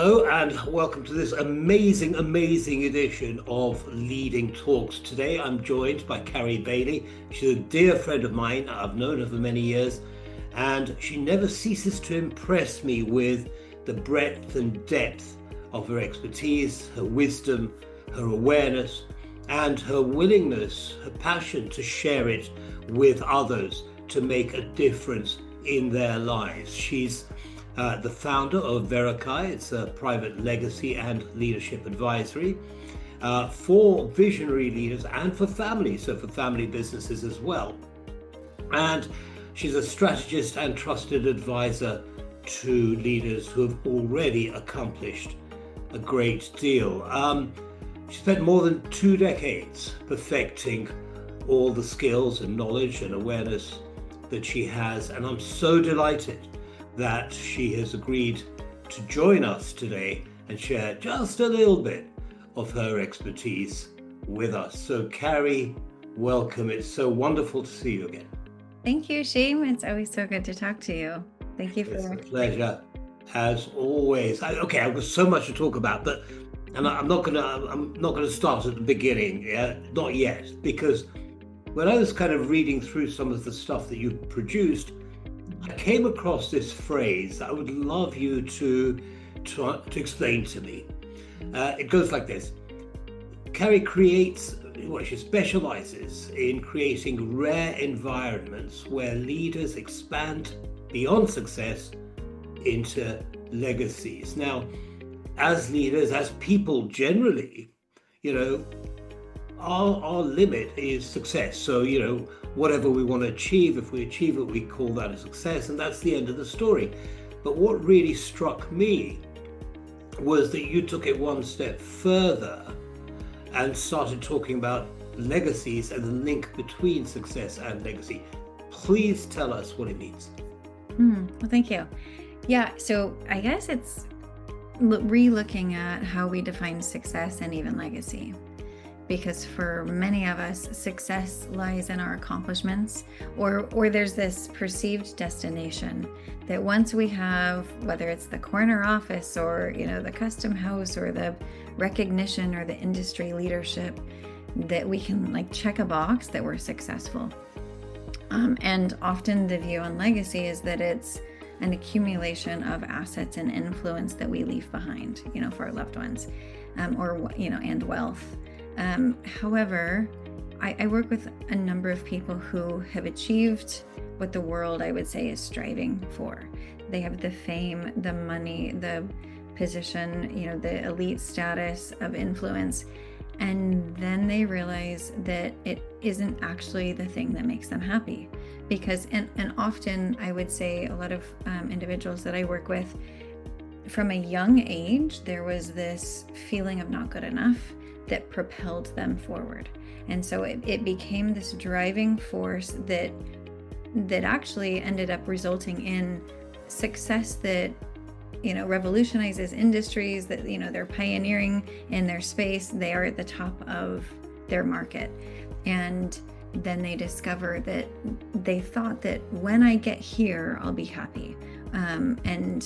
Hello and welcome to this amazing edition of Leading Talks. Today I'm joined by Carie Bailey. She's a dear friend of mine. I've known her for many years, and she never ceases to impress me with the breadth and depth of her expertise, her wisdom, her awareness, and her willingness, her passion to share it with others to make a difference in their lives. She's the founder of Verakai. It's a private legacy and leadership advisory for visionary leaders and for families, so for family businesses as well. And she's a strategist and trusted advisor to leaders who have already accomplished a great deal. She spent more than 2 decades perfecting all the skills and knowledge and awareness that she has, and I'm so delighted that she has agreed to join us today and share just a little bit of her expertise with us. So Carie, welcome. It's so wonderful to see you again. Thank you, Sheem. It's always so good to talk to you. Thank you for It's a pleasure, as always. I've got so much to talk about, but I'm not gonna start at the beginning, not yet, because when I was kind of reading through some of the stuff that you've produced, I came across this phrase that I would love you to explain to me. It goes like this. Carie she specializes in creating rare environments where leaders expand beyond success into legacies. Now, as leaders, as people generally, our limit is success. So, whatever we want to achieve, if we achieve it, we call that a success, and that's the end of the story. But what really struck me was that you took it one step further and started talking about legacies and the link between success and legacy. Please tell us what it means. Well, thank you. Yeah, so I guess it's re-looking at how we define success and even legacy. Because for many of us, success lies in our accomplishments, or there's this perceived destination that once we have, whether it's the corner office or the custom house or the recognition or the industry leadership, that we can check a box that we're successful. And often the view on legacy is that it's an accumulation of assets and influence that we leave behind, for our loved ones, and wealth. However, I work with a number of people who have achieved what the world, I would say, is striving for. They have the fame, the money, the position, the elite status of influence, and then they realize that it isn't actually the thing that makes them happy. Because, and often I would say a lot of individuals that I work with, from a young age, there was this feeling of not good enough that propelled them forward. And so it became this driving force that actually ended up resulting in success that, revolutionizes industries, that, they're pioneering in their space. They are at the top of their market. And then they discover that they thought that when I get here, I'll be happy. And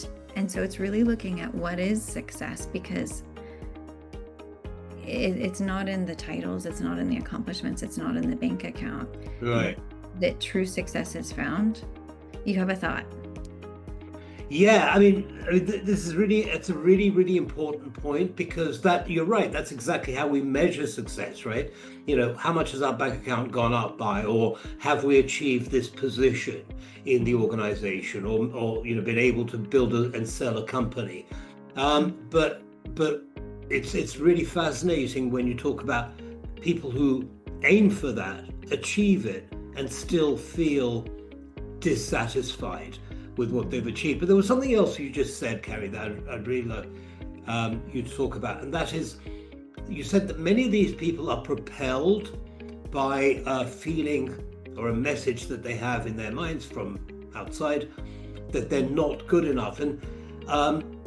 so it's really looking at what is success, because it's not in the titles, it's not in the accomplishments, it's not in the bank account. Right. That true success is found. You have a thought? Yeah, it's a really important point, because that, you're right, that's exactly how we measure success, right? How much has our bank account gone up by, or have we achieved this position in the organization, or been able to build and sell a company. But it's really fascinating when you talk about people who aim for that, achieve it, and still feel dissatisfied with what they've achieved. But there was something else you just said, Carie, that I'd really like you to talk about, and that is, you said that many of these people are propelled by a feeling or a message that they have in their minds from outside that they're not good enough. And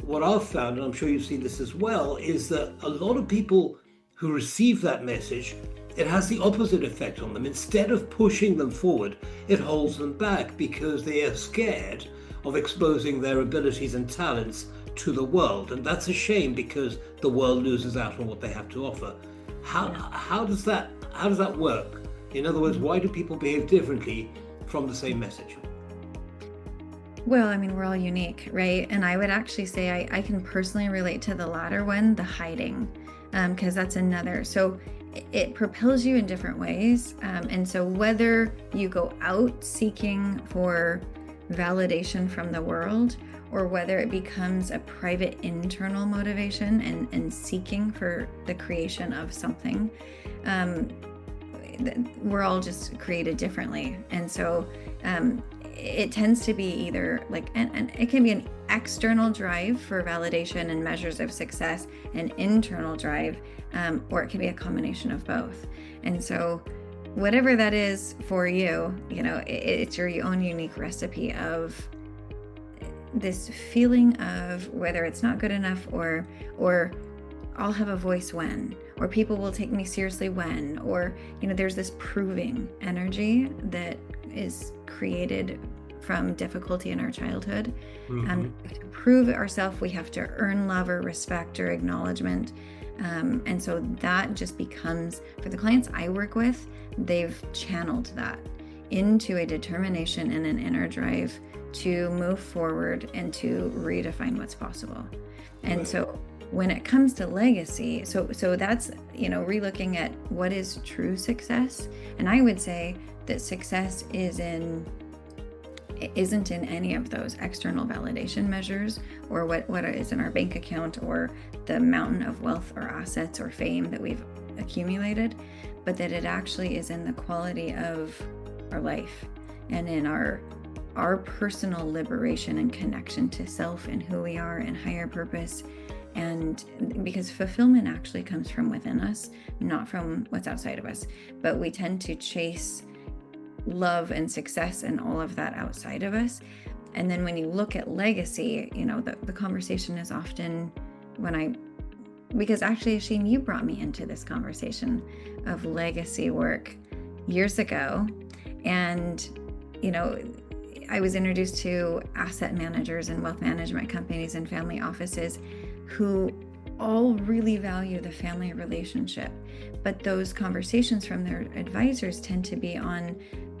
what I've found, and I'm sure you've seen this as well, is that a lot of people who receive that message, it has the opposite effect on them. Instead of pushing them forward, it holds them back, because they are scared of exposing their abilities and talents to the world, and that's a shame because the world loses out on what they have to offer. How does that work? In other words, why do people behave differently from the same message? Well, I mean, we're all unique, right? And I would actually say I can personally relate to the latter one, the hiding, because that's another. So it propels you in different ways. And so whether you go out seeking for validation from the world, or whether it becomes a private internal motivation and seeking for the creation of something, we're all just created differently. And so it tends to be either like, and it can be an external drive for validation and measures of success, an internal drive, or it can be a combination of both. And so whatever that is for you, it's your own unique recipe of this feeling of whether it's not good enough, or I'll have a voice when, or people will take me seriously when, or there's this proving energy that is created from difficulty in our childhood. To prove ourselves, we have to earn love or respect or acknowledgement. And so that just becomes, for the clients I work with, they've channeled that into a determination and an inner drive to move forward and to redefine what's possible. And so when it comes to legacy, so that's, relooking at what is true success. And I would say that success isn't in any of those external validation measures, or what is in our bank account, or the mountain of wealth or assets or fame that we've accumulated, but that it actually is in the quality of our life and in our personal liberation and connection to self and who we are and higher purpose. And because fulfillment actually comes from within us, not from what's outside of us, but we tend to chase love and success and all of that outside of us. And then when you look at legacy, the conversation is often because actually, Asheen, you brought me into this conversation of legacy work years ago. And, I was introduced to asset managers and wealth management companies and family offices who all really value the family relationship. But those conversations from their advisors tend to be on,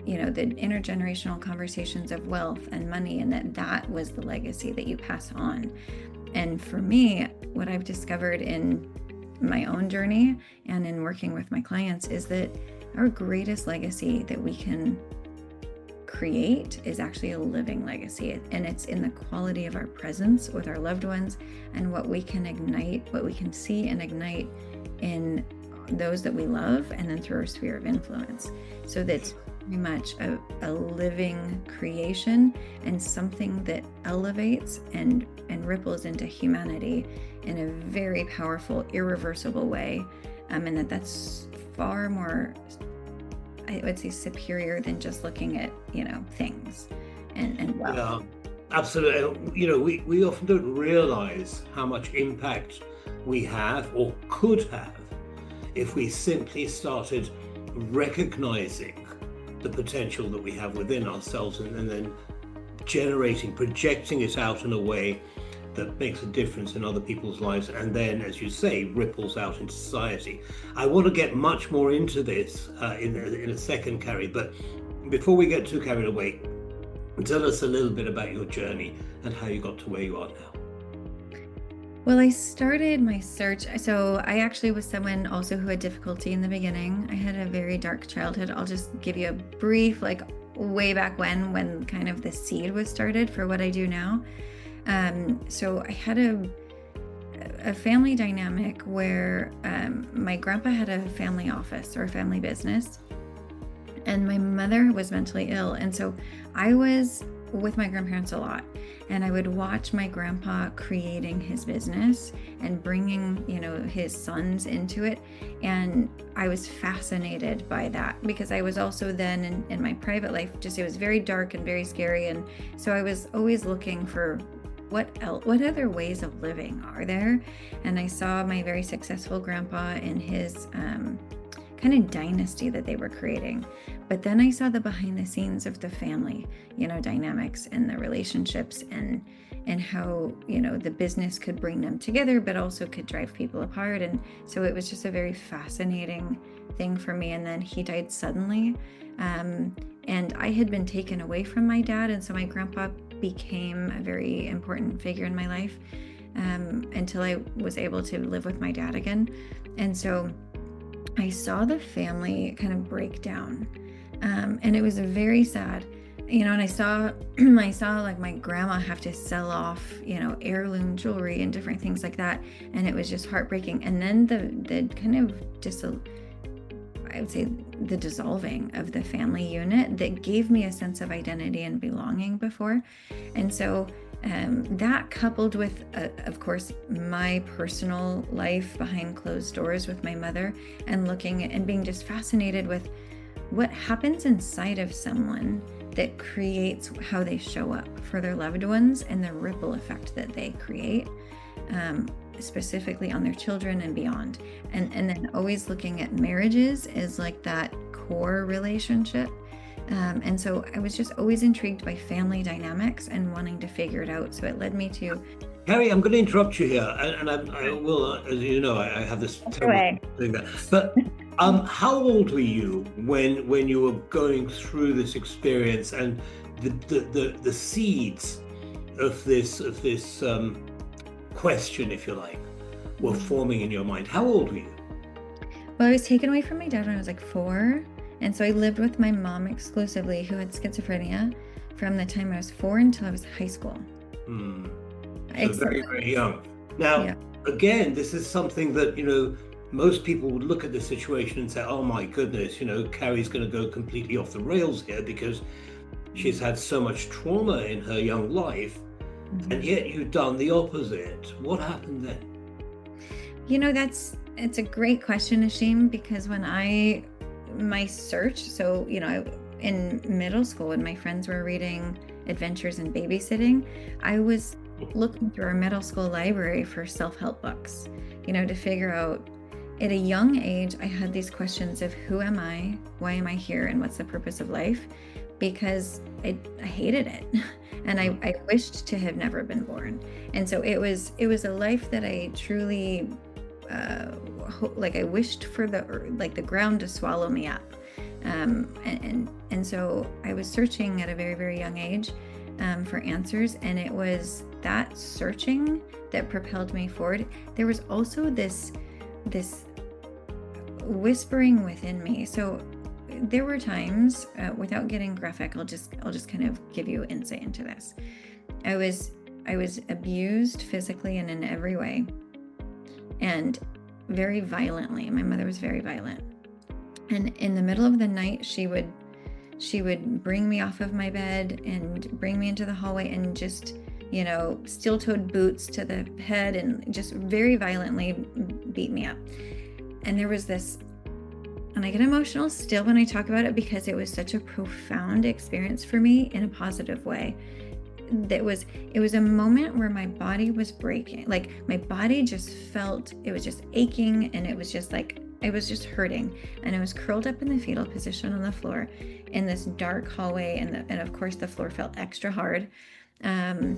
the intergenerational conversations of wealth and money, and that was the legacy that you pass on. And for me, what I've discovered in my own journey and in working with my clients is that our greatest legacy that we can create is actually a living legacy, and it's in the quality of our presence with our loved ones and what we can ignite, what we can see and ignite in those that we love, and then through our sphere of influence. So that's very much a living creation and something that elevates and ripples into humanity in a very powerful, irreversible way, and that's far more, I would say, superior than just looking at things and wealth. Yeah, absolutely. We often don't realize how much impact we have or could have if we simply started recognizing the potential that we have within ourselves, and then projecting it out in a way that makes a difference in other people's lives, and then, as you say, ripples out into society. I want to get much more into this in a second, Carie, but before we get too carried away, tell us a little bit about your journey and how you got to where you are now. Well, I started my search. So I actually was someone also who had difficulty in the beginning. I had a very dark childhood. I'll just give you a brief, way back when kind of the seed was started for what I do now. So I had a family dynamic where my grandpa had a family office or a family business, and my mother was mentally ill. And so I was with my grandparents a lot, and I would watch my grandpa creating his business and bringing, his sons into it. And I was fascinated by that because I was also then in my private life, it was very dark and very scary. And so I was always looking for what other ways of living are there? And I saw my very successful grandpa in his kind of dynasty that they were creating. But then I saw the behind the scenes of the family, dynamics and the relationships, and how, the business could bring them together, but also could drive people apart. And so it was just a very fascinating thing for me. And then he died suddenly. And I had been taken away from my dad. And so my grandpa became a very important figure in my life, until I was able to live with my dad again. And so I saw the family kind of break down. And it was very sad, and I saw like my grandma have to sell off, heirloom jewelry and different things like that. And it was just heartbreaking. And then the kind of I would say the dissolving of the family unit that gave me a sense of identity and belonging before. And so that coupled with, of course, my personal life behind closed doors with my mother, and looking at and being just fascinated with what happens inside of someone that creates how they show up for their loved ones, and the ripple effect that they create, specifically on their children and beyond. And then always looking at marriages as like that core relationship. And so I was just always intrigued by family dynamics and wanting to figure it out. So it led me to... Carie, I'm going to interrupt you here, and I will, as you know, I have this terrible thing there. But how old were you when you were going through this experience, and the seeds of this question, if you like, were forming in your mind? How old were you? Well, I was taken away from my dad when I was like 4. And so I lived with my mom exclusively, who had schizophrenia, from the time I was 4 until I was high school. So very, very young. Now, again, this is something that, most people would look at the situation and say, oh my goodness, Carrie's going to go completely off the rails here because she's had so much trauma in her young life. And yet you've done the opposite. What happened then? It's a great question, Ashim, because when my search, so, in middle school, when my friends were reading Adventures in Babysitting, I was looking through our middle school library for self-help books, to figure out, at a young age, I had these questions of who am I, why am I here, and what's the purpose of life? Because I hated it. And I wished to have never been born. And so it was a life that I truly, I wished for the ground to swallow me up. And so I was searching at a very, very young age for answers. And it was that searching that propelled me forward. There was also this whispering within me. So there were times, without getting graphic, I'll just kind of give you insight into this. I was abused physically and in every way, and very violently. My mother was very violent, and in the middle of the night, she would bring me off of my bed and bring me into the hallway and just, steel-toed boots to the head and just very violently beat me up. And there was this, and I get emotional still when I talk about it, because it was such a profound experience for me in a positive way. It was a moment where my body was breaking. Like, my body just felt, it was just aching, and it was just like, I was just hurting. And I was curled up in the fetal position on the floor in this dark hallway, and of course the floor felt extra hard. And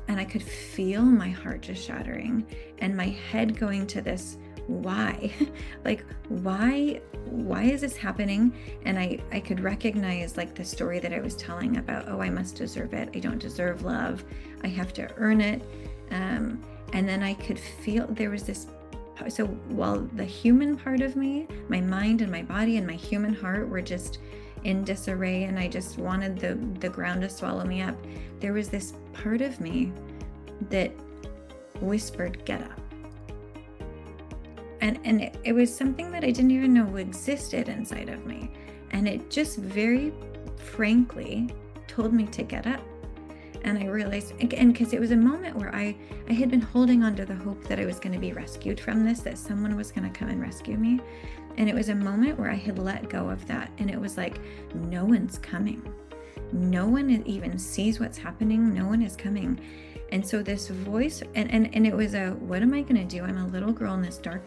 I could feel my heart just shattering, and my head going to this, why? Like, why is this happening? And I could recognize, like, the story that I was telling about, oh, I must deserve it. I don't deserve love. I have to earn it. And then I could feel there was this, so while the human part of me, my mind and my body and my human heart were just in disarray, and I just wanted the ground to swallow me up, there was this part of me that whispered, get up. And it was something that I didn't even know existed inside of me. And it just very frankly told me to get up. And I realized, again, because it was a moment where I had been holding on to the hope that I was going to be rescued from this, that someone was going to come and rescue me. And it was a moment where I had let go of that. And it was like, no one's coming. No one even sees what's happening. No one is coming. And so this voice, and it was what am I going to do? I'm a little girl in this dark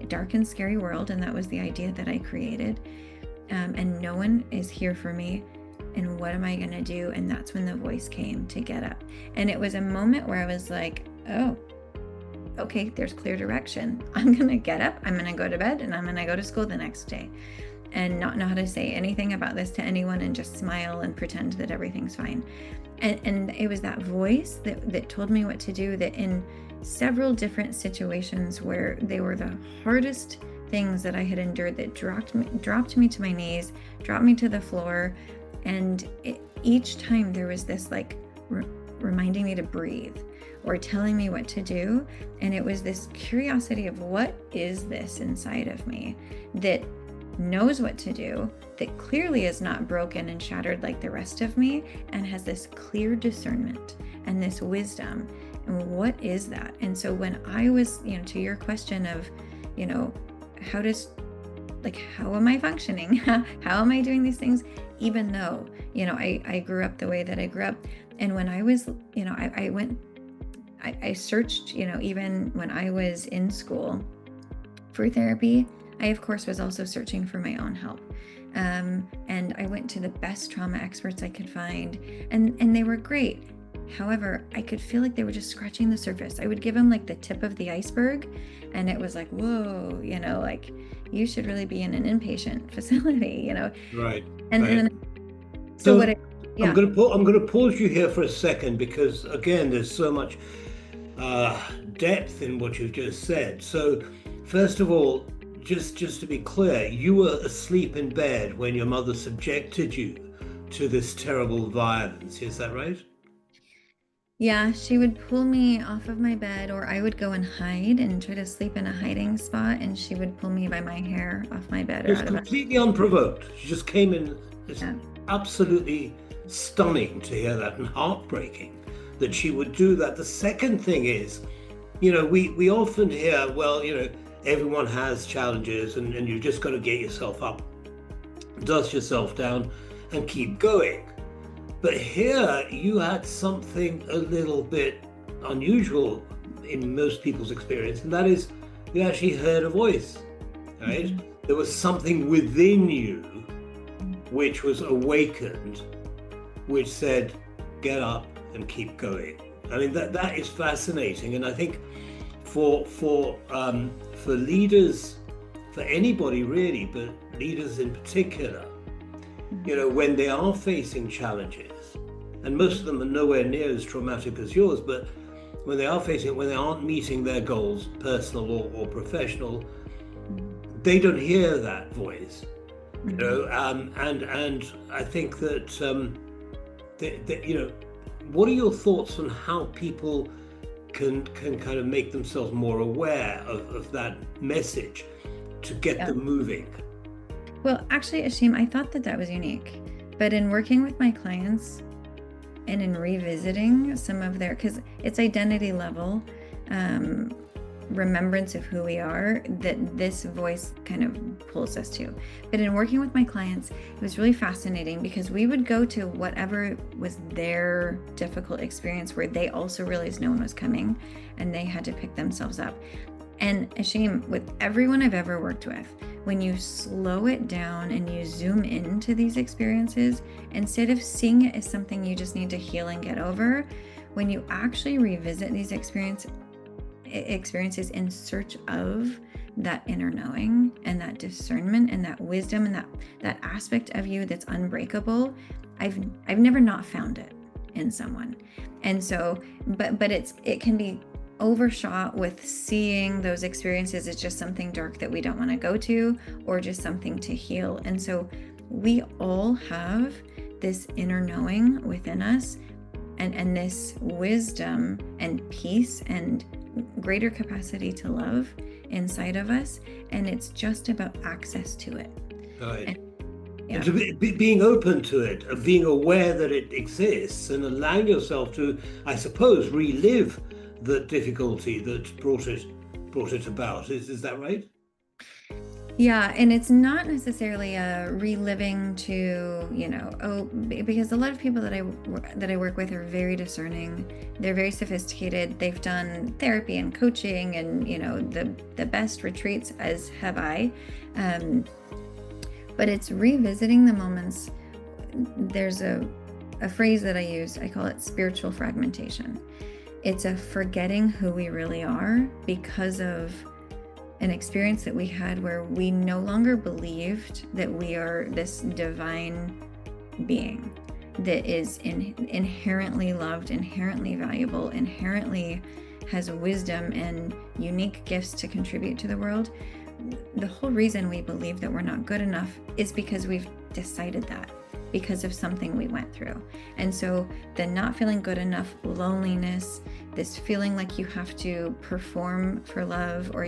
dark and scary world, and that was the idea that I created. And no one is here for me. And what am I going to do? And that's when the voice came to get up. And it was a moment where I was like, oh, okay, there's clear direction. I'm going to get up, I'm going to go to bed, and I'm going to go to school the next day and not know how to say anything about this to anyone and just smile and pretend that everything's fine. And it was that voice that told me what to do, that in several different situations where they were the hardest things that I had endured, that dropped me to my knees, dropped me to the floor. And each time there was this like reminding me to breathe or telling me what to do. And it was this curiosity of, what is this inside of me that knows what to do, that clearly is not broken and shattered like the rest of me, and has this clear discernment and this wisdom. And what is that? And so when I was, to your question of, how am I functioning? How am I doing these things? Even though, I grew up the way that I grew up. And when I was, I searched, even when I was in school for therapy, I, of course, was also searching for my own help. And I went to the best trauma experts I could find, and they were great. However, I could feel like they were just scratching the surface. I would give them like the tip of the iceberg, and it was like, whoa, like you should really be in an inpatient facility, Right. And right. then, so what? I'm going to pause you here for a second, because again, there's so much depth in what you've just said. So, first of all, just to be clear, you were asleep in bed when your mother subjected you to this terrible violence. Is that right? Yeah, she would pull me off of my bed, or I would go and hide and try to sleep in a hiding spot, and she would pull me by my hair off my bed. It was completely unprovoked. She just came in. It's absolutely stunning to hear that, and heartbreaking that she would do that. The second thing is, we often hear, well, everyone has challenges, and you've just got to get yourself up, dust yourself down, and keep going. But here you had something a little bit unusual in most people's experience, and that is, you actually heard a voice, right? Mm-hmm. There was something within you which was awakened, which said, get up and keep going. I mean, that is fascinating. And I think for leaders, for anybody really, but leaders in particular, when they are facing challenges, and most of them are nowhere near as traumatic as yours, but when they aren't meeting their goals, personal or professional, they don't hear that voice, and I think that, what are your thoughts on how people can kind of make themselves more aware of that message to get them moving? Well, actually, Ashim, I thought that was unique. But in working with my clients and in revisiting some of because it's identity level, remembrance of who we are, that this voice kind of pulls us to. But in working with my clients, it was really fascinating, because we would go to whatever was their difficult experience where they also realized no one was coming and they had to pick themselves up. And Ashim, with everyone I've ever worked with, when you slow it down and you zoom into these experiences, instead of seeing it as something you just need to heal and get over, when you actually revisit these experiences in search of that inner knowing and that discernment and that wisdom and that aspect of you that's unbreakable, I've never not found it in someone. And so, but it can be overshot with seeing those experiences as just something dark that we don't want to go to, or just something to heal. And so we all have this inner knowing within us, and this wisdom and peace and greater capacity to love inside of us, and it's just about access to it. Right. And to being open to it, of being aware that it exists, and allowing yourself to, I suppose, relive the difficulty that brought it about. Is that right? Yeah, and it's not necessarily a reliving to, because a lot of people that I work with are very discerning. They're very sophisticated. They've done therapy and coaching and, the best retreats, as have I. But it's revisiting the moments. There's a phrase that I use. I call it spiritual fragmentation. It's a forgetting who we really are because of an experience that we had where we no longer believed that we are this divine being that is inherently loved, inherently valuable, inherently has wisdom and unique gifts to contribute to the world. The whole reason we believe that we're not good enough is because we've decided that because of something we went through. And so the not feeling good enough, loneliness, this feeling like you have to perform for love or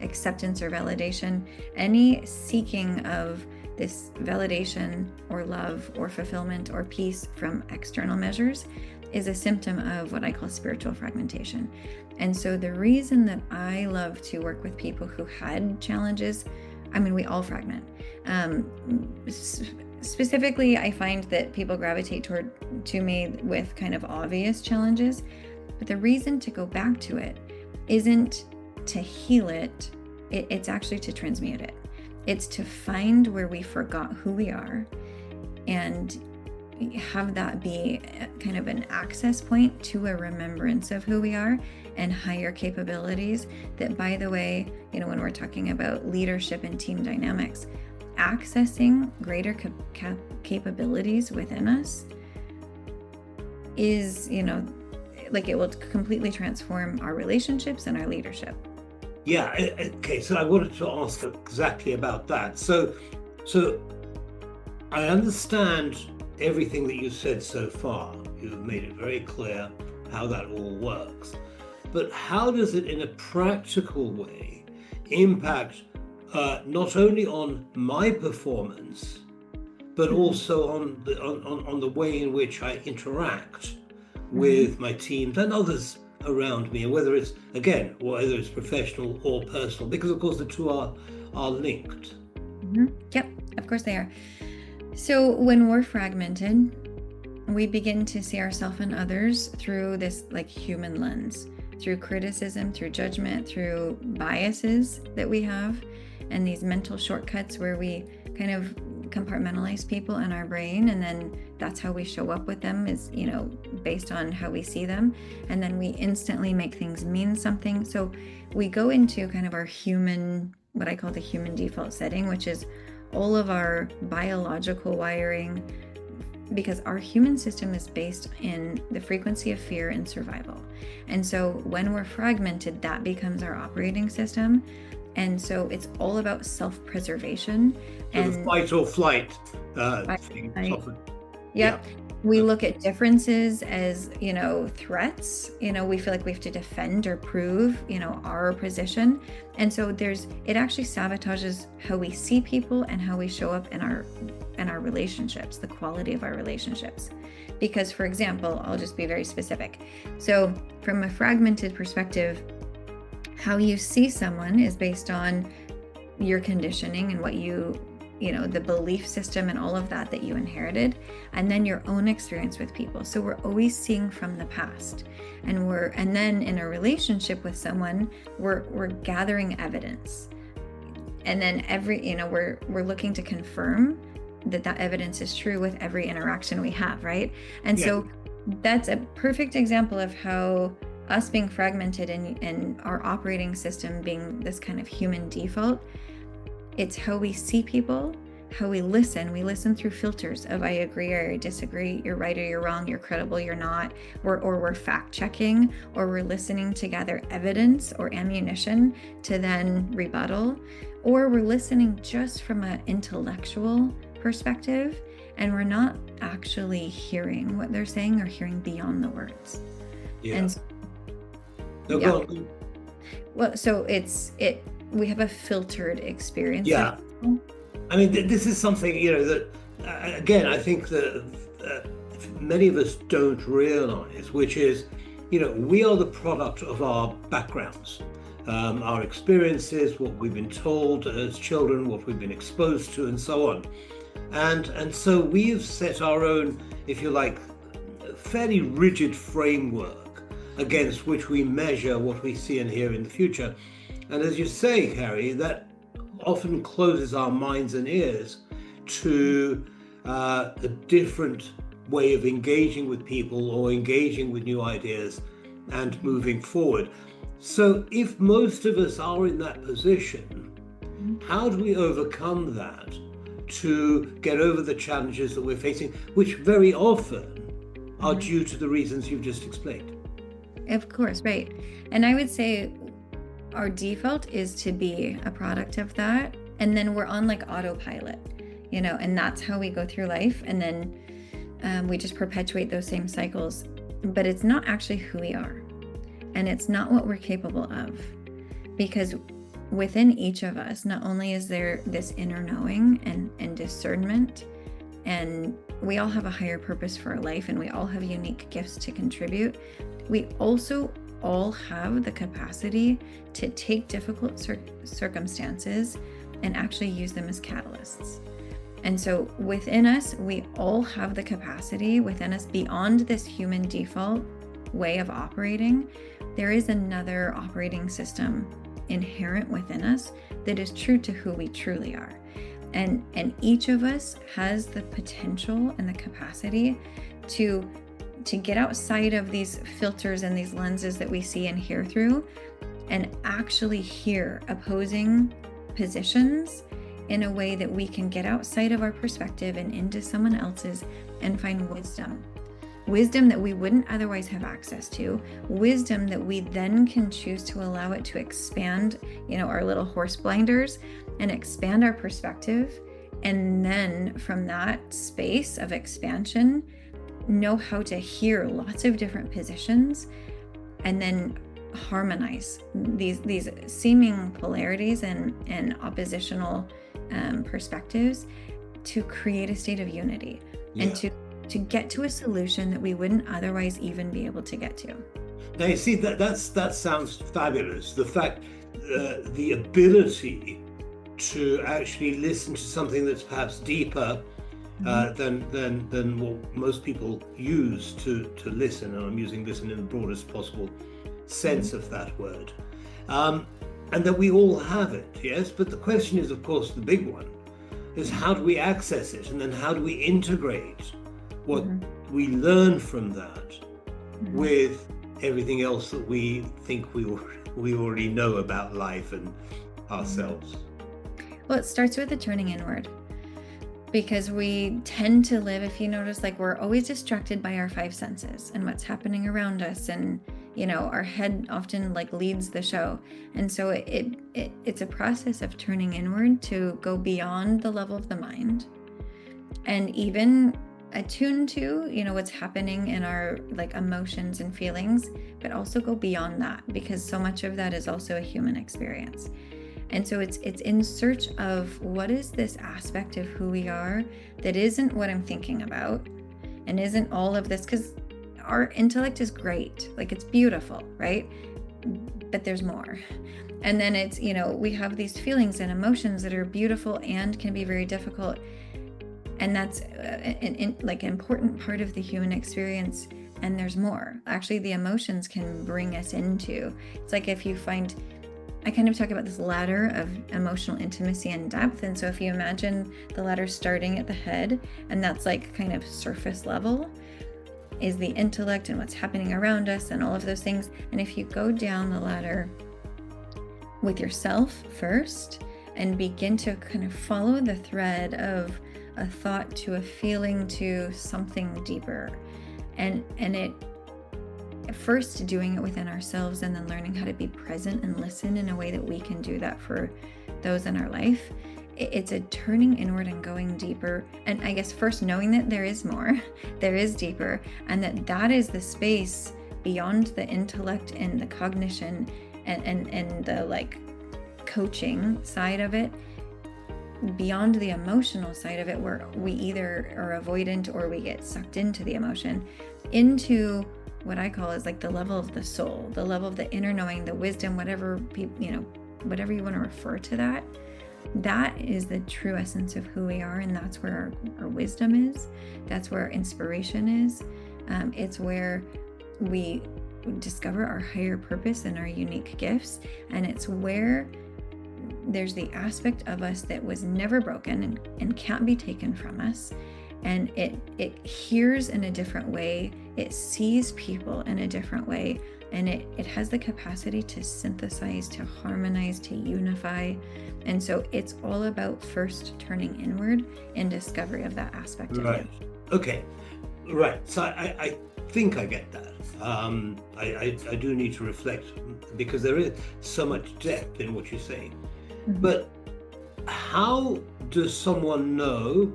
acceptance or validation, any seeking of this validation or love or fulfillment or peace from external measures is a symptom of what I call spiritual fragmentation. And so the reason that I love to work with people who had challenges, we all fragment. Specifically, I find that people gravitate to me with kind of obvious challenges, but the reason to go back to it isn't to heal it, it's actually to transmute it. It's to find where we forgot who we are and have that be kind of an access point to a remembrance of who we are and higher capabilities that, by the way, when we're talking about leadership and team dynamics, accessing greater capabilities within us is, it will completely transform our relationships and our leadership. Yeah. Okay. So I wanted to ask exactly about that. So I understand everything that you said so far. You've made it very clear how that all works. But how does it, in a practical way, impact not only on my performance, but also on the way in which I interact with my teams and others around me, and whether it's professional or personal, because of course the two are linked. Yep, of course they are. So when we're fragmented, we begin to see ourselves and others through this human lens, through criticism, through judgment, through biases that we have, and these mental shortcuts where we kind of compartmentalize people in our brain, and then that's how we show up with them is, based on how we see them, and then we instantly make things mean something. So we go into kind of our human, what I call the human default setting, which is all of our biological wiring, because our human system is based in the frequency of fear and survival. And so when we're fragmented, that becomes our operating system. And so it's all about self-preservation. So and the fight or flight thing. Yeah. We look at differences as, threats. We feel like we have to defend or prove, our position. And so it actually sabotages how we see people and how we show up in our relationships, the quality of our relationships. Because, for example, I'll just be very specific. So from a fragmented perspective, how you see someone is based on your conditioning and what the belief system and all of that you inherited, and then your own experience with people. So we're always seeing from the past, and then in a relationship with someone, we're gathering evidence, and then we're looking to confirm that evidence is true with every interaction we have, right? And so that's a perfect example of how us being fragmented and our operating system being this kind of human default, it's how we see people, how we listen. We listen through filters of I agree or I disagree, you're right or you're wrong, you're credible, you're not, or we're fact checking, or we're listening to gather evidence or ammunition to then rebuttal, or we're listening just from an intellectual perspective and we're not actually hearing what they're saying or hearing beyond the words. Well, so we have a filtered experience. Yeah. This is something, that, again, I think that many of us don't realize, which is, we are the product of our backgrounds. our experiences, what we've been told as children, what we've been exposed to, and so on. And so we have set our own, if you like, fairly rigid framework against which we measure what we see and hear in the future. And as you say, Carie, that often closes our minds and ears to a different way of engaging with people or engaging with new ideas and moving forward. So if most of us are in that position, how do we overcome that to get over the challenges that we're facing, which very often are due to the reasons you've just explained? Of course, right. And I would say our default is to be a product of that. And then we're on like autopilot, and that's how we go through life. And then we just perpetuate those same cycles. But it's not actually who we are. And it's not what we're capable of. Because within each of us, not only is there this inner knowing and discernment, and we all have a higher purpose for our life, and we all have unique gifts to contribute, we also all have the capacity to take difficult circumstances and actually use them as catalysts. And so within us, we all have the capacity within us beyond this human default way of operating. There is another operating system inherent within us that is true to who we truly are. And each of us has the potential and the capacity to get outside of these filters and these lenses that we see and hear through, and actually hear opposing positions in a way that we can get outside of our perspective and into someone else's and find wisdom that we wouldn't otherwise have access to, wisdom that we then can choose to allow it to expand, our little horse blinders and expand our perspective. And then from that space of expansion, know how to hear lots of different positions and then harmonize these seeming polarities and oppositional perspectives to create a state of unity and to get to a solution that we wouldn't otherwise even be able to get to. Now you see that sounds fabulous. The fact, the ability to actually listen to something that's perhaps deeper than what most people use to listen, and I'm using listen in the broadest possible sense of that word, and that we all have it, yes, but the question is, of course, the big one is how do we access it, and then how do we integrate what we learn from that with everything else that we think we already know about life and ourselves. Well, it starts with the turning inward, because we tend to live, if you notice, like we're always distracted by our five senses and what's happening around us, and our head often like leads the show. And so it's a process of turning inward to go beyond the level of the mind and even attune to what's happening in our like emotions and feelings, but also go beyond that, because so much of that is also a human experience. And so it's in search of what is this aspect of who we are that isn't what I'm thinking about and isn't all of this, because our intellect is great, like it's beautiful, right? But there's more. And then it's, we have these feelings and emotions that are beautiful and can be very difficult. And that's like an important part of the human experience. And there's more. Actually, the emotions can bring us into, it's like if you find, I kind of talk about this ladder of emotional intimacy and depth. And so if you imagine the ladder starting at the head, and that's like kind of surface level, is the intellect and what's happening around us and all of those things. And if you go down the ladder with yourself first and begin to kind of follow the thread of a thought to a feeling to something deeper, and it first doing it within ourselves, and then learning how to be present and listen in a way that we can do that for those in our life. It's a turning inward and going deeper. And I guess first knowing that there is more, there is deeper, and that is the space beyond the intellect and the cognition and the like coaching side of it, beyond the emotional side of it, where we either are avoidant or we get sucked into the emotion, into what I call is like the level of the soul, the level of the inner knowing, the wisdom, whatever whatever you want to refer to that is the true essence of who we are. And that's where our wisdom is. That's where our inspiration is. It's where we discover our higher purpose and our unique gifts. And it's where there's the aspect of us that was never broken and can't be taken from us. And it hears in a different way. It sees people in a different way. And it has the capacity to synthesize, to harmonize, to unify. And so it's all about first turning inward in discovery of that aspect of you. Okay. Right. So I think I get that. I do need to reflect, because there is so much depth in what you're saying. Mm-hmm. But how does someone know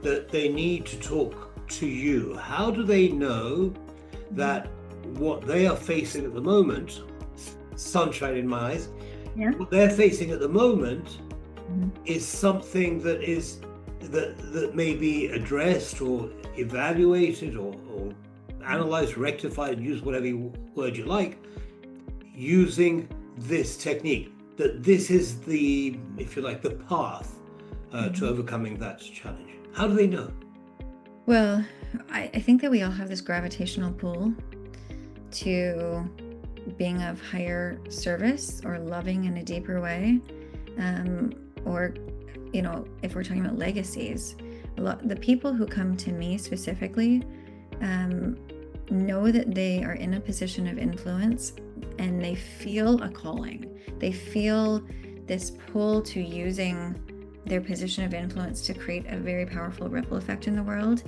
that they need to talk to you? How do they know that what they are facing at the moment, sunshine in my eyes, what they're facing at the moment is something that may be addressed or evaluated or analyzed, rectified, use whatever word you like, using this technique, that this is the, if you like, the path to overcoming that challenge? How do they know? Well, I think that we all have this gravitational pull to being of higher service or loving in a deeper way. Or, if we're talking about legacies, the people who come to me specifically know that they are in a position of influence and they feel a calling. They feel this pull to using their position of influence to create a very powerful ripple effect in the world.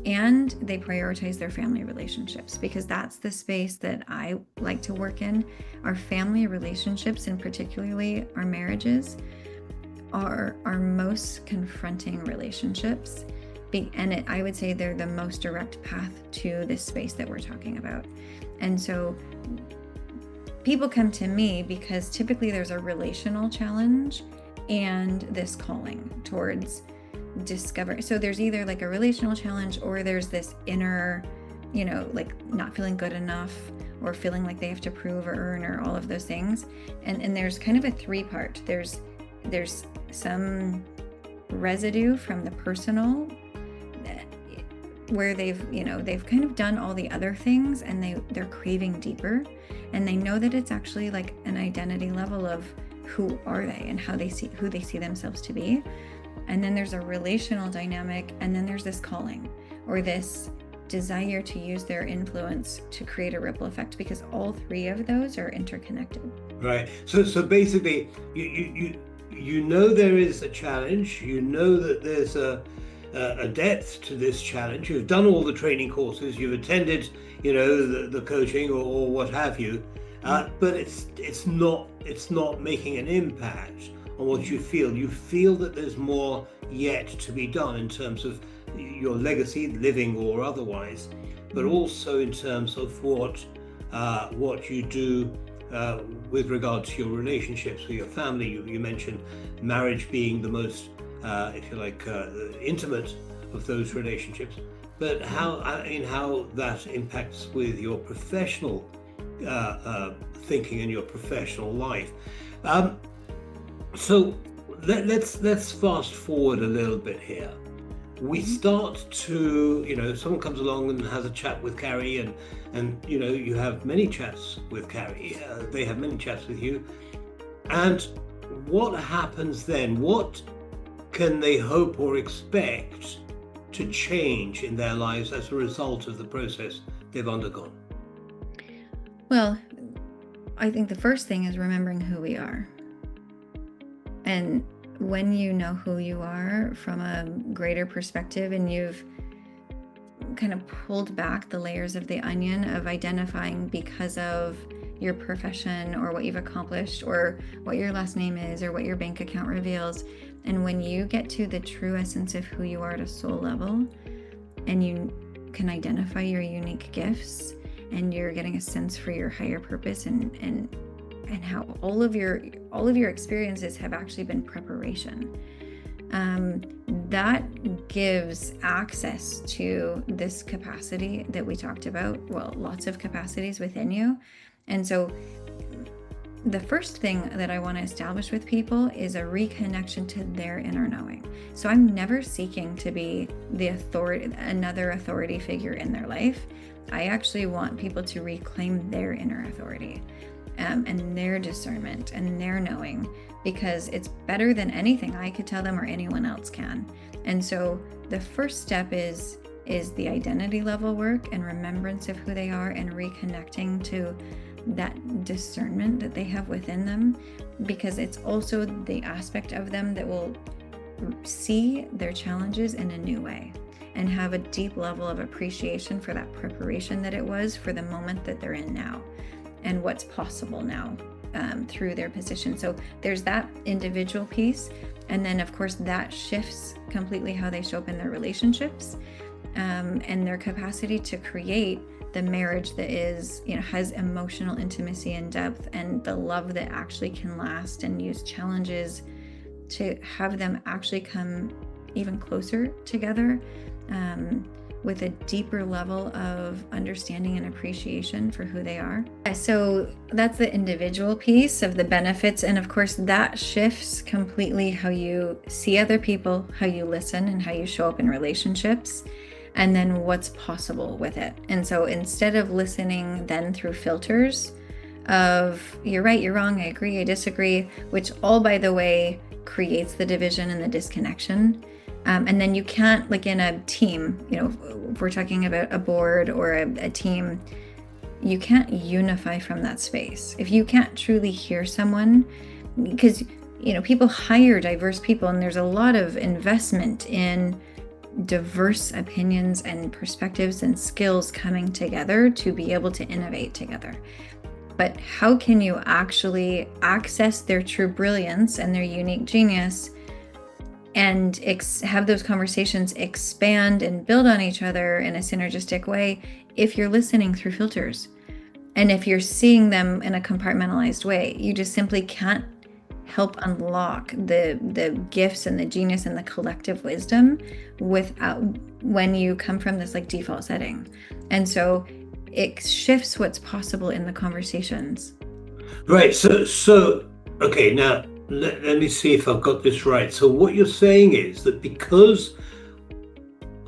And they prioritize their family relationships, because that's the space that I like to work in. Our family relationships, and particularly our marriages, are our most confronting relationships. And I would say they're the most direct path to this space that we're talking about. And so people come to me because typically there's a relational challenge and this calling towards discover. So there's either like a relational challenge, or there's this inner, like not feeling good enough, or feeling like they have to prove or earn, or all of those things. And there's kind of a three-part. There's some residue from the personal, where they've kind of done all the other things and they're craving deeper, and they know that it's actually like an identity level of who are they and who they see themselves to be. And then there's a relational dynamic, and then there's this calling or this desire to use their influence to create a ripple effect, because all three of those are interconnected. Right. So basically, you know there is a challenge. You know that there's a depth to this challenge. You've done all the training courses. You've attended, the coaching or what have you. But it's not making an impact on what you feel. You feel that there's more yet to be done in terms of your legacy, living or otherwise, but also in terms of what you do with regard to your relationships with your family. You mentioned marriage being the most, if you like, intimate of those relationships, but how that impacts with your professional thinking and your professional life. So let's fast forward a little bit here. We start to, someone comes along and has a chat with Carie, and you have many chats with Carie. They have many chats with you. And what happens then? What can they hope or expect to change in their lives as a result of the process they've undergone? Well, I think the first thing is remembering who we are. And when you know who you are from a greater perspective, and you've kind of pulled back the layers of the onion of identifying because of your profession or what you've accomplished or what your last name is or what your bank account reveals, and when you get to the true essence of who you are at a soul level, and you can identify your unique gifts, and you're getting a sense for your higher purpose, and how all of your experiences have actually been preparation. that gives access to this capacity that we talked about. Well, lots of capacities within you. And so the first thing that I want to establish with people is a reconnection to their inner knowing. So I'm never seeking to be another authority figure in their life. I actually want people to reclaim their inner authority, and their discernment and their knowing, because it's better than anything I could tell them or anyone else can. And so the first step is the identity level work and remembrance of who they are, and reconnecting to that discernment that they have within them, because it's also the aspect of them that will see their challenges in a new way and have a deep level of appreciation for that preparation that it was for the moment that they're in now and what's possible now through their position. So there's that individual piece, and then of course that shifts completely how they show up in their relationships, and their capacity to create the marriage that is, has emotional intimacy and depth, and the love that actually can last, and use challenges to have them actually come even closer together, with a deeper level of understanding and appreciation for who they are. So that's the individual piece of the benefits. And of course, that shifts completely how you see other people, how you listen, and how you show up in relationships, and then what's possible with it. And so instead of listening then through filters of you're right, you're wrong, I agree, I disagree, which all, by the way, creates the division and the disconnection. And then you can't, like in a team, if we're talking about a board or a team, you can't unify from that space. If you can't truly hear someone, because, people hire diverse people, and there's a lot of investment in diverse opinions and perspectives and skills coming together to be able to innovate together. But how can you actually access their true brilliance and their unique genius and have those conversations expand and build on each other in a synergistic way if you're listening through filters? And if you're seeing them in a compartmentalized way, you just simply can't help unlock the gifts and the genius and the collective wisdom when you come from this like default setting. And so it shifts what's possible in the conversations. Right. So okay, now let me see if I've got this right. So what you're saying is that because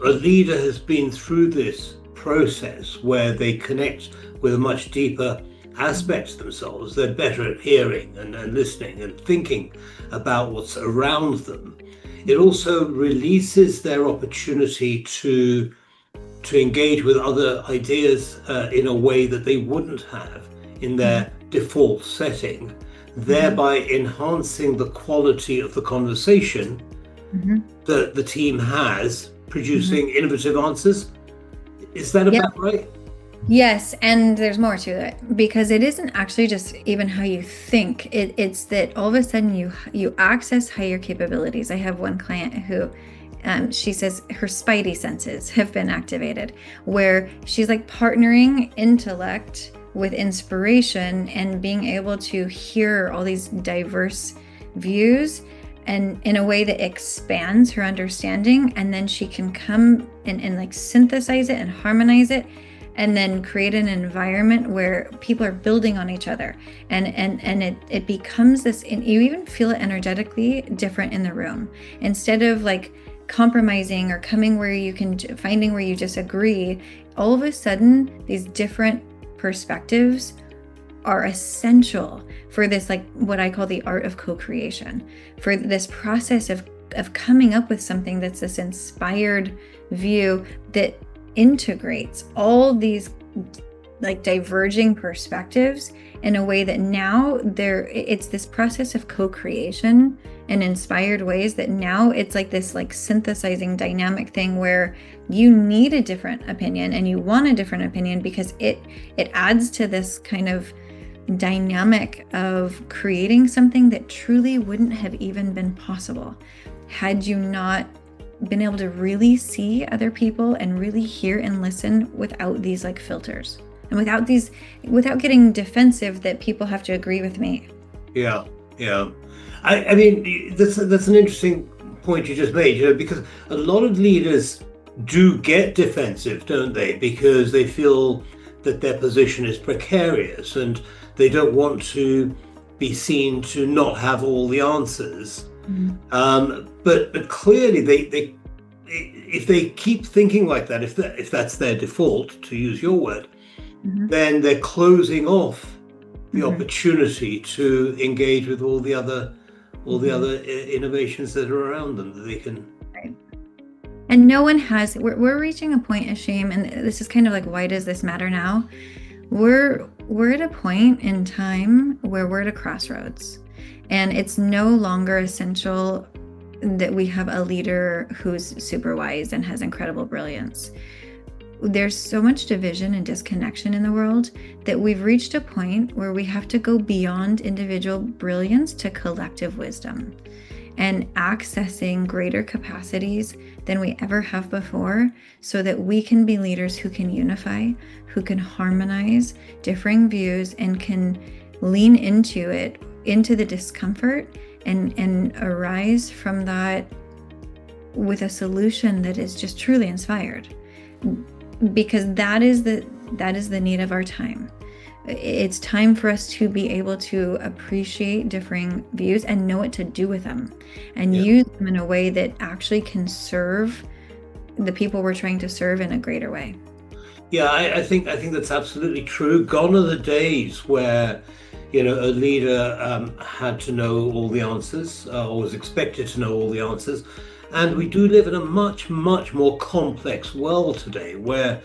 a leader has been through this process where they connect with a much deeper aspect of themselves, they're better at hearing and listening and thinking about what's around them. It also releases their opportunity to engage with other ideas in a way that they wouldn't have in their default setting, thereby enhancing the quality of the conversation that the team has, producing innovative answers. Is that about right? Yes, and there's more to it, because it isn't actually just even how you think. It's that all of a sudden you access higher capabilities. I have one client who she says her spidey senses have been activated, where she's like partnering intellect with inspiration and being able to hear all these diverse views, and in a way that expands her understanding, and then she can come and like synthesize it and harmonize it, and then create an environment where people are building on each other, and it becomes this, and you even feel it energetically different in the room. Instead of like compromising or finding where you disagree, all of a sudden these different perspectives are essential for this, like what I call the art of co-creation, for this process of coming up with something that's this inspired view that integrates all these like diverging perspectives in a way that now it's this process of co-creation in inspired ways, that now it's like this like synthesizing dynamic thing where you need a different opinion and you want a different opinion, because it adds to this kind of dynamic of creating something that truly wouldn't have even been possible had you not been able to really see other people and really hear and listen without these like filters, and without getting defensive that people have to agree with me. Yeah. I mean, that's an interesting point you just made, because a lot of leaders do get defensive, don't they? Because they feel that their position is precarious and they don't want to be seen to not have all the answers. But clearly, they if they keep thinking like that, if that's their default, to use your word, then they're closing off the opportunity to engage with all the other innovations that are around them that they can. Right. And no one has. We're reaching a point of shame, and this is kind of like, why does this matter now? We're at a point in time where we're at a crossroads, and it's no longer essential that we have a leader who's super wise and has incredible brilliance. There's so much division and disconnection in the world that we've reached a point where we have to go beyond individual brilliance to collective wisdom and accessing greater capacities than we ever have before, so that we can be leaders who can unify, who can harmonize differing views, and can lean into the discomfort and arise from that with a solution that is just truly inspired. Because that is the need of our time. It's time for us to be able to appreciate differing views and know what to do with them, and use them in a way that actually can serve the people we're trying to serve in a greater way. Yeah, I think that's absolutely true. Gone are the days where a leader had to know all the answers, or was expected to know all the answers. And we do live in a much, much more complex world today, where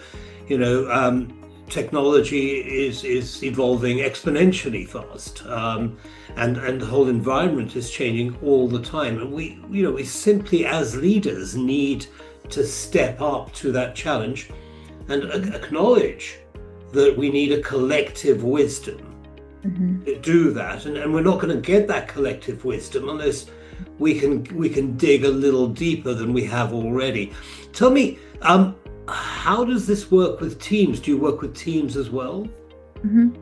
technology is evolving exponentially fast, and the whole environment is changing all the time. And we simply, as leaders, need to step up to that challenge and acknowledge that we need a collective wisdom to do that. And we're not going to get that collective wisdom unless we can dig a little deeper than we have already. Tell me, how does this work with teams? Do you work with teams as well?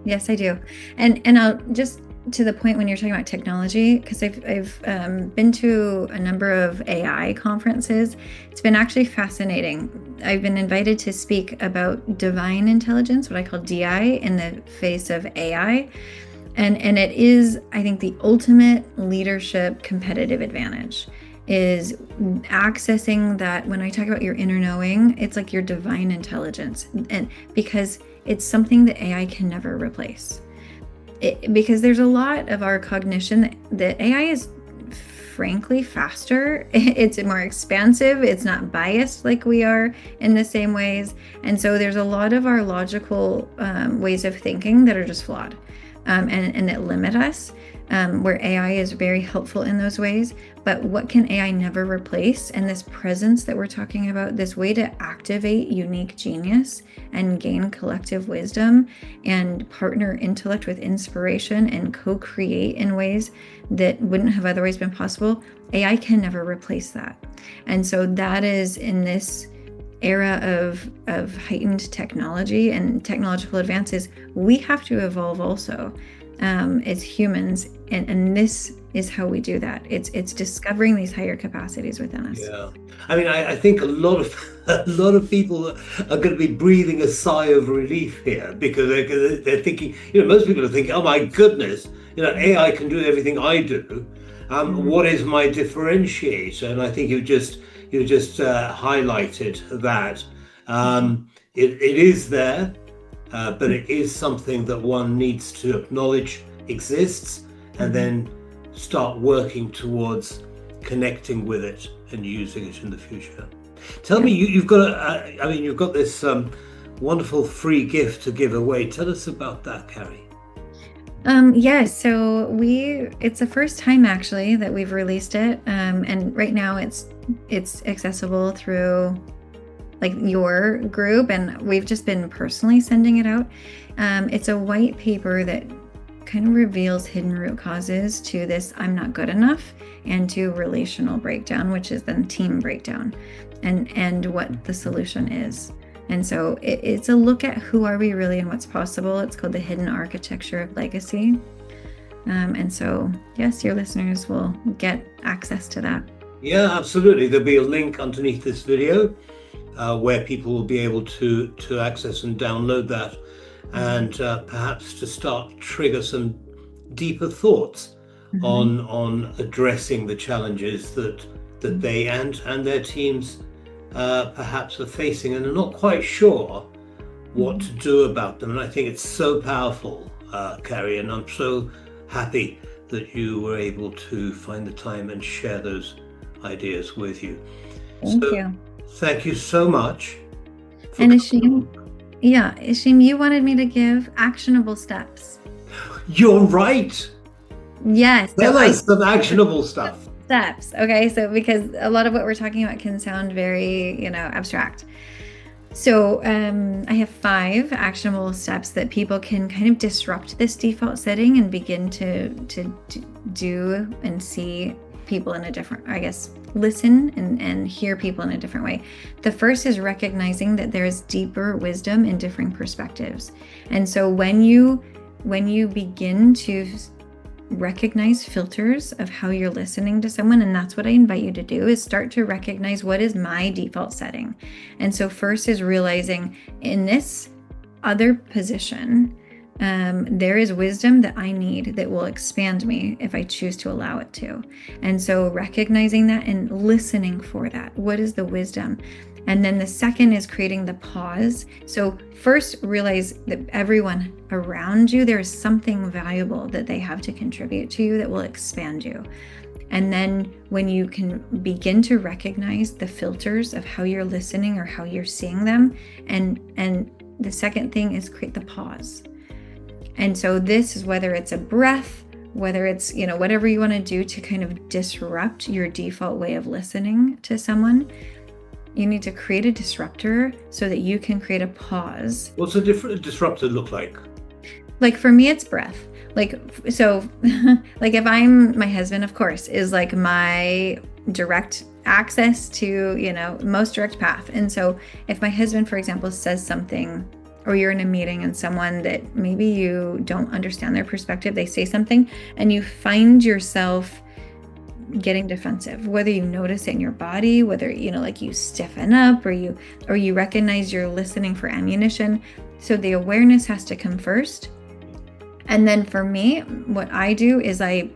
Yes, I do. And I'll just, to the point when you're talking about technology, because I've been to a number of AI conferences. It's been actually fascinating. I've been invited to speak about divine intelligence, what I call DI, in the face of AI. And it is, I think, the ultimate leadership competitive advantage is accessing that. When I talk about your inner knowing, it's like your divine intelligence, and because it's something that AI can never replace. Because there's a lot of our cognition that AI is frankly faster. It's more expansive. It's not biased like we are in the same ways. And so there's a lot of our logical ways of thinking that are just flawed. And that limit us, where AI is very helpful in those ways. But what can AI never replace? And this presence that we're talking about, this way to activate unique genius and gain collective wisdom and partner intellect with inspiration and co-create in ways that wouldn't have otherwise been possible, AI can never replace that. And so that is, in this era of heightened technology and technological advances, we have to evolve also as humans, and this is how we do that. It's discovering these higher capacities within us. Yeah, I mean, I think a lot of people are going to be breathing a sigh of relief here, because they're thinking, most people are thinking, oh my goodness, AI can do everything I do. What is my differentiator? And I think you just highlighted that. It is there, but it is something that one needs to acknowledge exists, and then start working towards connecting with it and using it in the future. Tell me, you've got this wonderful free gift to give away. Tell us about that, Carie. Yes, so it's the first time actually that we've released it, and right now it's accessible through like your group, and we've just been personally sending it out. It's a white paper that kind of reveals hidden root causes to this I'm not good enough, and to relational breakdown, which is then team breakdown, and what the solution is. And so it's a look at who are we really and what's possible. It's called The Hidden Architecture of Legacy. And so, yes, your listeners will get access to that. Yeah, absolutely. There'll be a link underneath this video where people will be able to access and download that, and perhaps to start trigger some deeper thoughts Mm-hmm. on addressing the challenges that they and their teams perhaps are facing and are not quite sure what to do about them. And I think it's so powerful, Carie, and I'm so happy that you were able to find the time and share those ideas with you. Thank So you. thank you so much for And coming. Ishim, you wanted me to give actionable steps. You're right. Yes. So Tell us some actionable stuff. steps. Okay. So because a lot of what we're talking about can sound very, abstract. So I have 5 actionable steps that people can kind of disrupt this default setting and begin to do and see people in a different, I guess, listen and hear people in a different way. The first is recognizing that there's deeper wisdom in differing perspectives. And so when you begin to recognize filters of how you're listening to someone, and that's what I invite you to do, is start to recognize what is my default setting. And so first is realizing in this other position, there is wisdom that I need that will expand me if I choose to allow it to. And so recognizing that and listening for that. What is the wisdom? And then the second is creating the pause. So first realize that everyone around you, there is something valuable that they have to contribute to you that will expand you. And then when you can begin to recognize the filters of how you're listening or how you're seeing them, and the second thing is create the pause. And so this is whether it's a breath, whether it's, whatever you want to do to kind of disrupt your default way of listening to someone. You need to create a disruptor so that you can create a pause. What's a different disruptor look like? Like for me, it's breath. So if my husband, of course, is like my direct access to, most direct path. And so if my husband, for example, says something, or you're in a meeting and someone that maybe you don't understand their perspective, they say something and you find yourself getting defensive, whether you notice it in your body, whether you stiffen up or you recognize you're listening for ammunition. So the awareness has to come first. And then for me, what I do is I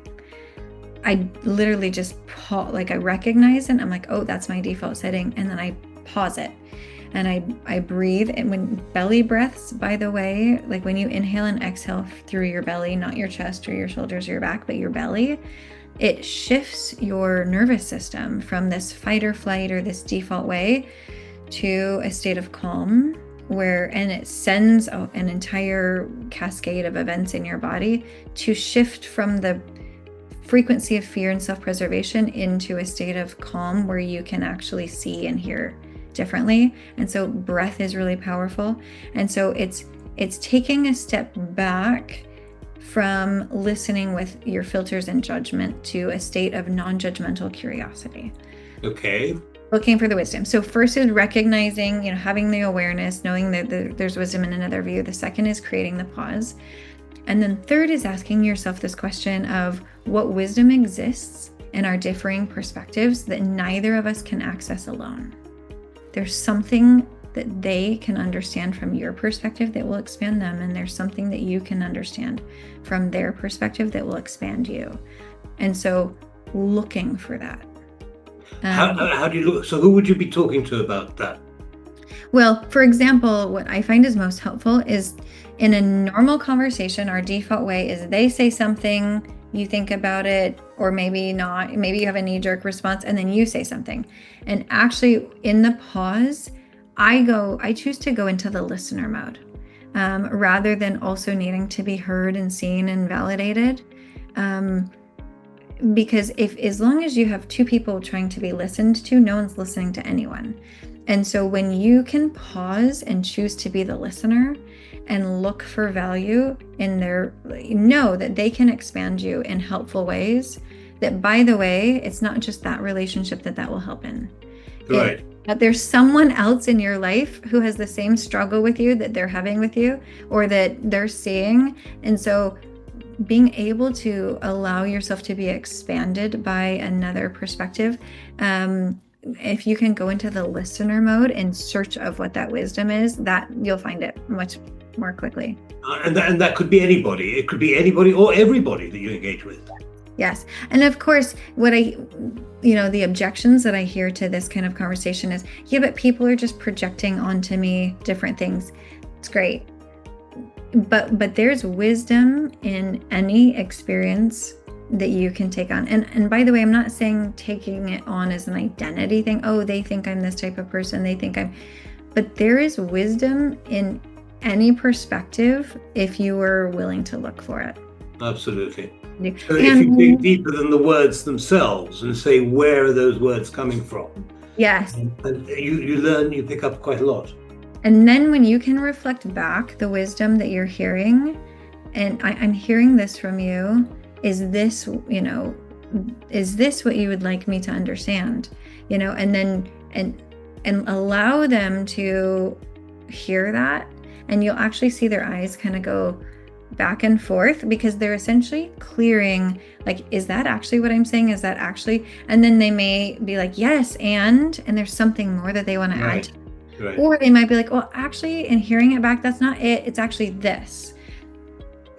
literally just pause, I recognize it. I'm like, oh, that's my default setting. And then I pause it and I breathe. And when belly breaths, by the way, when you inhale and exhale through your belly, not your chest or your shoulders or your back, but your belly, it shifts your nervous system from this fight or flight or this default way to a state of calm, and it sends an entire cascade of events in your body to shift from the frequency of fear and self-preservation into a state of calm where you can actually see and hear differently. And so breath is really powerful. And so it's taking a step back from listening with your filters and judgment to a state of non-judgmental curiosity. Okay. Looking for the wisdom. So first is recognizing, having the awareness, knowing that there's wisdom in another view. The second is creating the pause. And then third is asking yourself this question of what wisdom exists in our differing perspectives that neither of us can access alone. There's something that they can understand from your perspective that will expand them, and there's something that you can understand from their perspective that will expand you. And so looking for that. How do you look? So who would you be talking to about that? Well, for example, what I find is most helpful is in a normal conversation, our default way is they say something, you think about it, or maybe not, maybe you have a knee-jerk response, and then you say something. And actually in the pause, I choose to go into the listener mode, rather than also needing to be heard and seen and validated. Because as long as you have 2 people trying to be listened to, no one's listening to anyone. And so when you can pause and choose to be the listener and look for value in know that they can expand you in helpful ways, that, by the way, it's not just that relationship that will help in. Right. That there's someone else in your life who has the same struggle with you that they're having with you, or that they're seeing. And so being able to allow yourself to be expanded by another perspective. If you can go into the listener mode in search of what that wisdom is, that you'll find it much more quickly. And that could be anybody. It could be anybody or everybody that you engage with. Yes. And of course, the objections that I hear to this kind of conversation is, yeah, but people are just projecting onto me different things. It's great. But there's wisdom in any experience that you can take on. And by the way, I'm not saying taking it on as an identity thing. Oh, they think I'm this type of person. But there is wisdom in any perspective if you are willing to look for it. Absolutely. So if you dig deeper than the words themselves and say, where are those words coming from? Yes. And you learn, you pick up quite a lot. And then when you can reflect back the wisdom that you're hearing, and I'm hearing this from you, is this what you would like me to understand? And then and allow them to hear that, and you'll actually see their eyes kind of go back and forth, because they're essentially clearing, like, is that actually what I'm saying? Is that actually? And then they may be like, yes, and there's something more that they want to add. Right. Or they might be like, well, actually, in hearing it back, that's not it. It's actually this.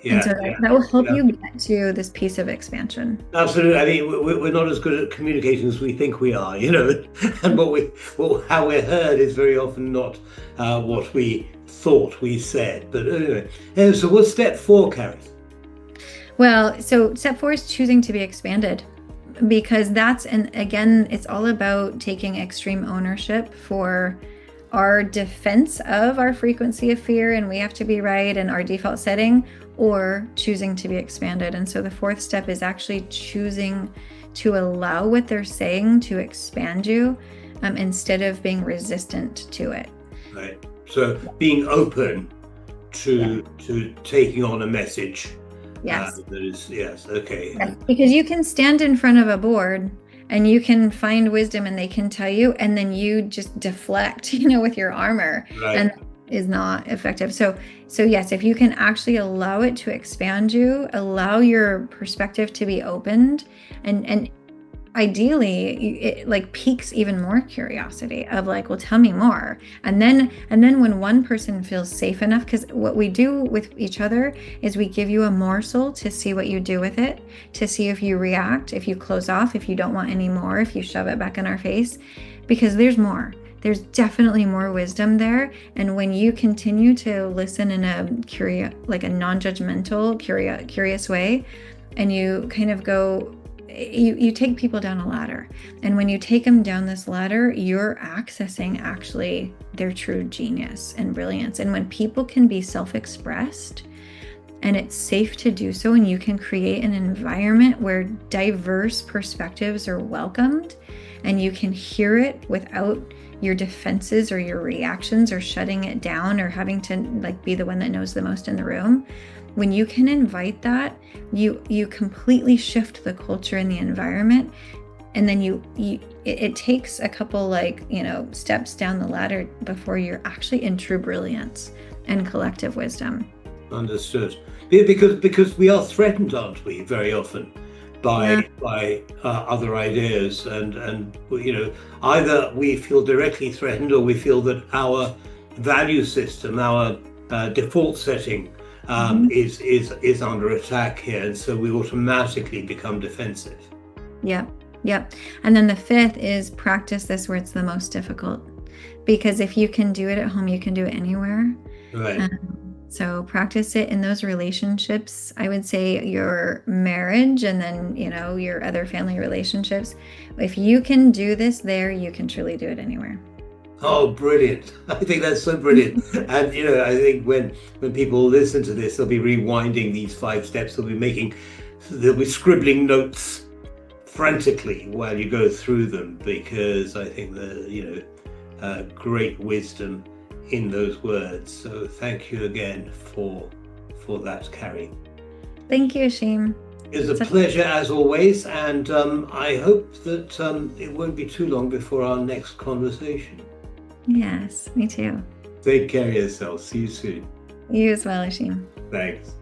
Yeah, and so that will help you get to this piece of expansion. Absolutely. I mean, we're not as good at communication as we think we are, and how we're heard is very often not what we thought we said. But anyway, so what's step 4, Carie? Well, so step 4 is choosing to be expanded, because and again, it's all about taking extreme ownership for our defense of our frequency of fear, and we have to be right, and our default setting, or choosing to be expanded. And so the 4th step is actually choosing to allow what they're saying to expand you, instead of being resistant to it. Right. So being open to taking on a message. Yes. Yes. Okay. Yes. Because you can stand in front of a board and you can find wisdom, and they can tell you, and then you just deflect, with your armor. Right. And that is not effective. So yes, if you can actually allow it to expand you, allow your perspective to be opened, and ideally it like piques even more curiosity of like, well, tell me more. And then when one person feels safe enough, because what we do with each other is we give you a morsel to see what you do with it, to see if you react, if you close off, if you don't want any more, if you shove it back in our face, because there's more. There's definitely more wisdom there. And when you continue to listen in a non-judgmental, curious way, and you kind of go, you take people down a ladder. And when you take them down this ladder, you're accessing actually their true genius and brilliance. And when people can be self-expressed, and it's safe to do so, and you can create an environment where diverse perspectives are welcomed, and you can hear it without your defenses or your reactions or shutting it down or having to like be the one that knows the most in the room. When you can invite that, you completely shift the culture and the environment. And then it takes a couple steps down the ladder before you're actually in true brilliance and collective wisdom. Understood. Because we are threatened, aren't we, very often by other ideas, and either we feel directly threatened, or we feel that our value system, our default setting is under attack here, and so we automatically become defensive. Yep. And then the 5th is practice this where it's the most difficult, because if you can do it at home, you can do it anywhere. Right. So practice it in those relationships. I would say your marriage, and then your other family relationships. If you can do this there, you can truly do it anywhere. Oh, brilliant. I think that's so brilliant. And, I think when people listen to this, they'll be rewinding these 5 steps. They'll be scribbling notes frantically while you go through them, because I think great wisdom in those words. So thank you again for that, Carie. Thank you, Ashim. It's a pleasure as always, and I hope that it won't be too long before our next conversation. Yes, me too. Take care of yourself. See you soon. You as well, Ashim. Thanks.